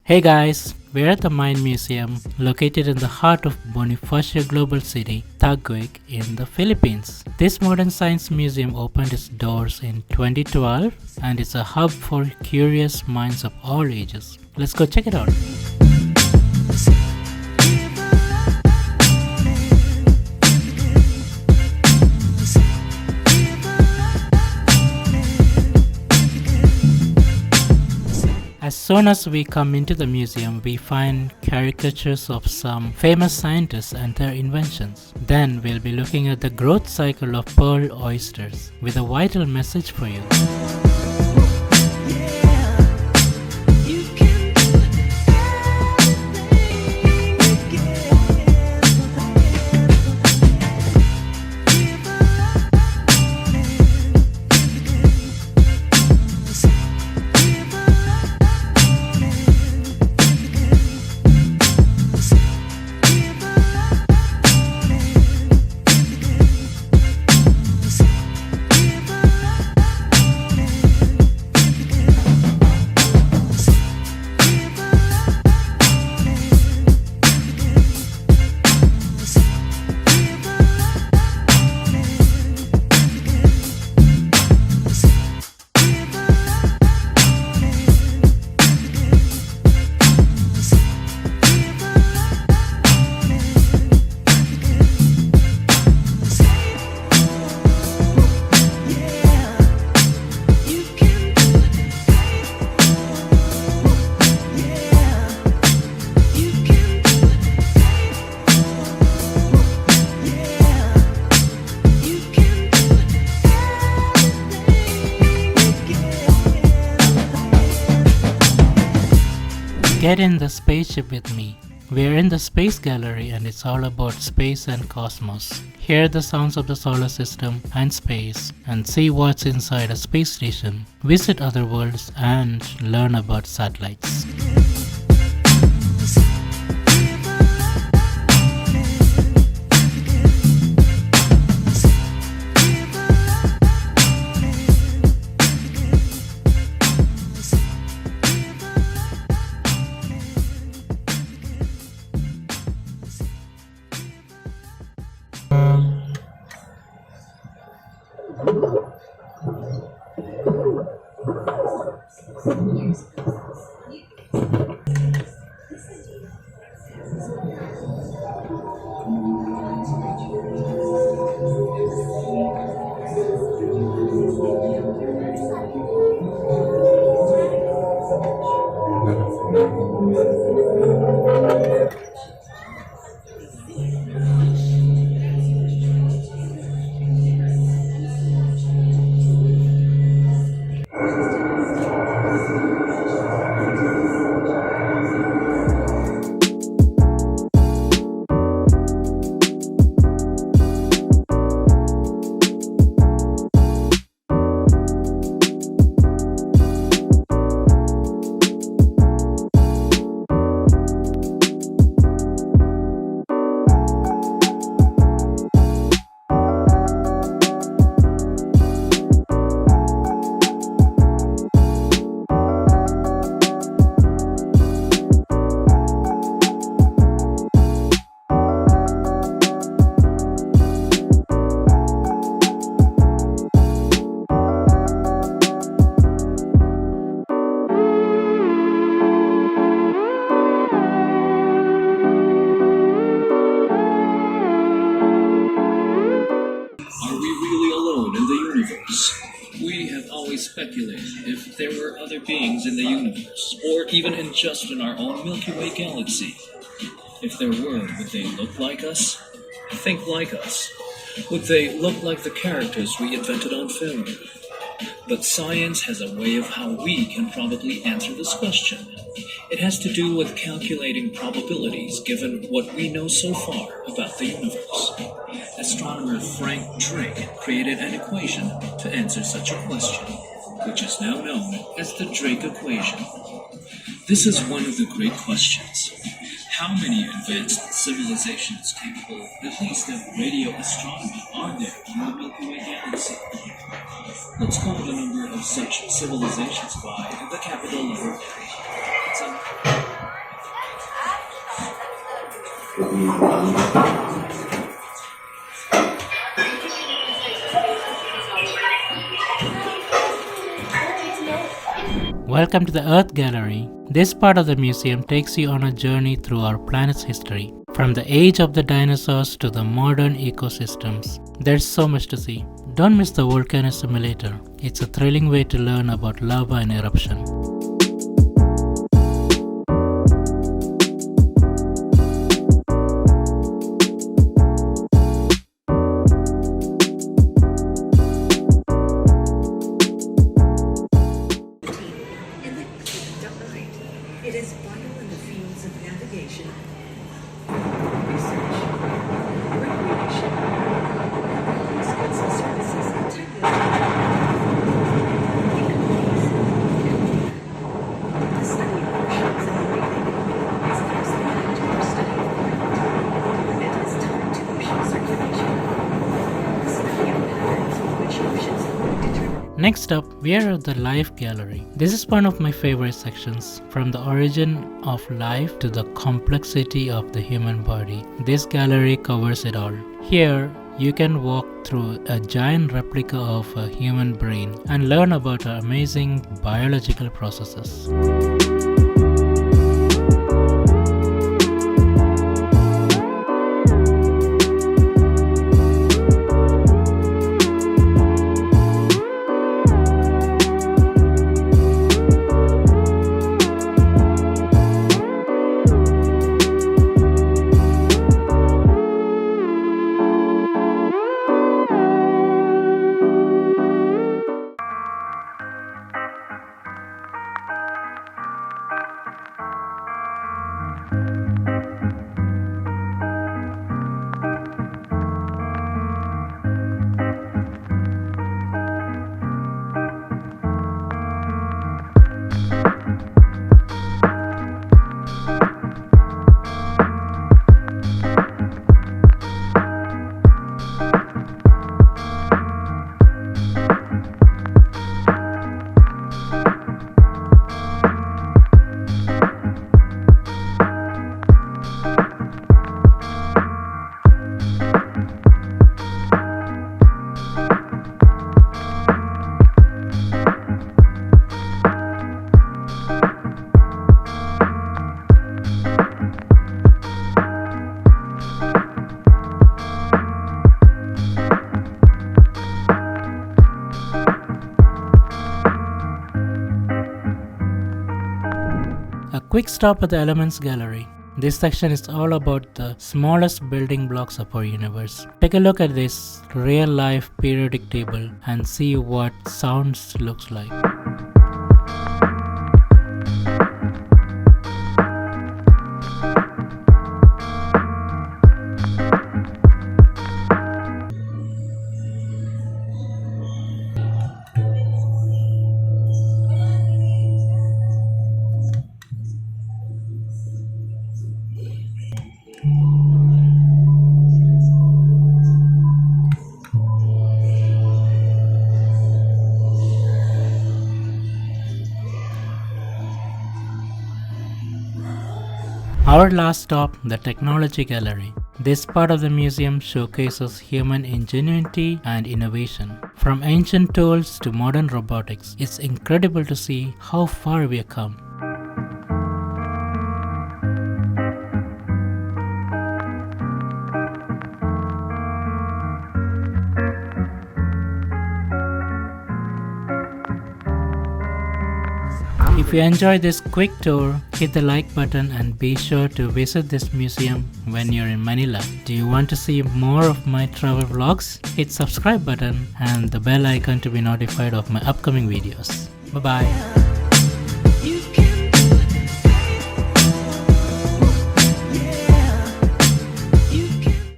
Hey guys, we're at the Mind Museum located in the heart of Bonifacio Global City, Taguig in the Philippines. This modern science museum opened its doors in 2012 and it's a hub for curious minds of all ages. Let's go check it out. As soon as we come into the museum, we find caricatures of some famous scientists and their inventions. Then we'll be looking at the growth cycle of pearl oysters with a vital message for you. Get in the spaceship with me. We're in the space gallery and it's all about space and cosmos. Hear the sounds of the solar system and space and see what's inside a space station. Visit other worlds and learn about satellites. We have always speculated if there were other beings in the universe, or even just in our own Milky Way galaxy. If there were, would they look like us? Think like us? Would they look like the characters we invented on film? But science has a way of how we can probably answer this question. It has to do with calculating probabilities given what we know so far about the universe. Astronomer Frank Drake created an equation to answer such a question, which is now known as the Drake equation. This is one of the great questions. How many advanced civilizations capable at least of radio astronomy are there in the Milky Way galaxy? Let's call the number of such civilizations by the capital letter A. It's a Welcome to the Earth Gallery. This part of the museum takes you on a journey through our planet's history. From the age of the dinosaurs to the modern ecosystems, there's so much to see. Don't miss the volcano simulator. It's a thrilling way to learn about lava and eruption. It is vital in the fields of navigation, research, recreation, public goods and services, and technology. The study of oceans and marine is closely linked to our study of climate. It is tied to ocean circulation. The study of patterns with which oceans work determine. Next up, we are at the Life Gallery. This is one of my favorite sections. From the origin of life to the complexity of the human body, this gallery covers it all. Here, you can walk through a giant replica of a human brain and learn about our amazing biological processes. A quick stop at the Elements Gallery. This section is all about the smallest building blocks of our universe. Take a look at this real-life periodic table and see what sounds looks like. Our last stop, the Technology Gallery. This part of the museum showcases human ingenuity and innovation. From ancient tools to modern robotics, it's incredible to see how far we have come. If you enjoyed this quick tour, hit the like button and be sure to visit this museum when you're in Manila. Do you want to see more of my travel vlogs? Hit subscribe button and the bell icon to be notified of my upcoming videos. Bye bye.